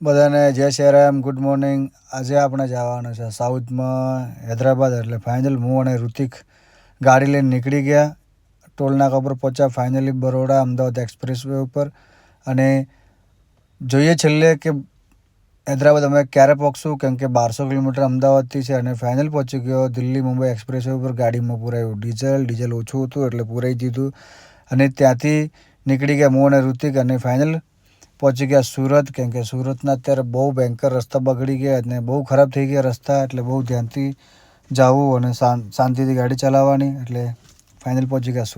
બધાને જય Shri Ram, good morning. આજે આપણે જવાનું છે સાઉથમાં હૈદરાબાદ, એટલે ફાઇનલ હું અને ઋતિક ગાડી લઈને નીકળી ગયા. ટોલનાકા પર પહોંચ્યા finally Baroda Ahmedabad express way ઉપર. અને જોઈએ છેલ્લે કે હૈદરાબાદ અમે ક્યારે પહોંચશું, કેમ કે 1200 કિલોમીટર અમદાવાદથી છે. અને ફાઇનલ પહોંચી ગયો દિલ્હી મુંબઈ એક્સપ્રેસ વે ઉપર. ગાડીમાં પુરાયું ડીઝલ ઓછું હતું એટલે પુરાઈ દીધું. અને ત્યાંથી નીકળી ગયા હું અને ઋતિક, અને ફાઇનલ પહોંચી ગયા સુરત. કેમ કે સુરતના અત્યારે બહુ ભયંકર રસ્તા બગડી ગયા અને બહુ ખરાબ થઈ ગયા રસ્તા, એટલે બહુ ધ્યાનથી જવું અને શાંતિથી ગાડી ચલાવવાની. એટલે ફાઇનલ પહોંચી ગયા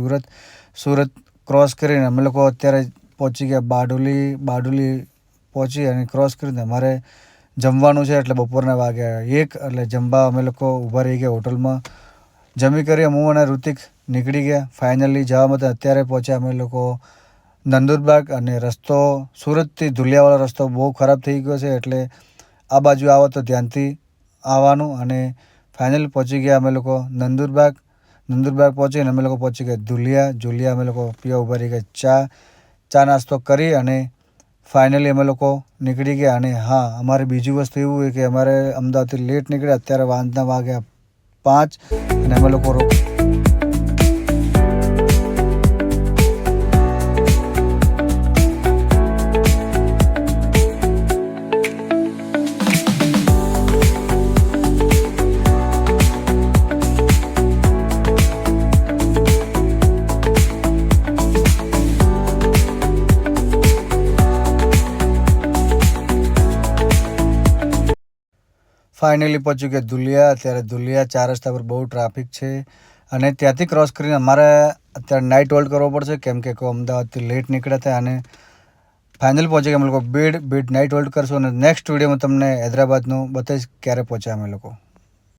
સુરત ક્રોસ કરીને અમે લોકો અત્યારે પહોંચી ગયા બારડોલી પહોંચી અને ક્રોસ કરીને અમારે જમવાનું છે. એટલે બપોરના વાગ્યા 1, એટલે જમવા અમે લોકો ઊભા રહી ગયા હોટલમાં. જમી કરી હું અને ઋતિક નીકળી ગયા ફાઇનલી જવા માટે. અત્યારે પહોંચ્યા અમે લોકો નંદુરબાગ. અને રસ્તો સુરતથી ધુલિયાવાળો રસ્તો બહુ ખરાબ થઈ ગયો છે, એટલે આ બાજુ આવો તો ધ્યાનથી આવવાનું. અને ફાઇનલ પહોંચી ગયા અમે લોકો નંદુરબાગ પહોંચીને અમે લોકો પહોંચી ગયા ધુલિયા અમે લોકો પીવા ઊભા રહી ગયા. ચા નાસ્તો કરી અને ફાઇનલી અમે લોકો નીકળી ગયા. અને હા, અમારે બીજી વસ્તુ એવું હોય કે અમારે અમદાવાદથી લેટ નીકળ્યા. અત્યારે વાંજના વાગ્યા 5 અને અમે લોકો ફાઇનલી પહોંચી ગયા ધુલિયા. અત્યારે ધુલિયા 4 રસ્તા પર બહુ ટ્રાફિક છે. અને ત્યાંથી ક્રોસ કરીને અમારે અત્યારે નાઇટ હોલ્ડ કરવો પડશે, કેમ કે અમદાવાદથી લેટ નીકળ્યા હતા. અને ફાઇનલ પહોંચી ગયા અમે લોકો બીડ નાઇટ હોલ્ડ કરશું. અને નેક્સ્ટ વિડીયોમાં તમને હૈદરાબાદનું બતાવીશ ક્યારે પહોંચ્યા અમે લોકો.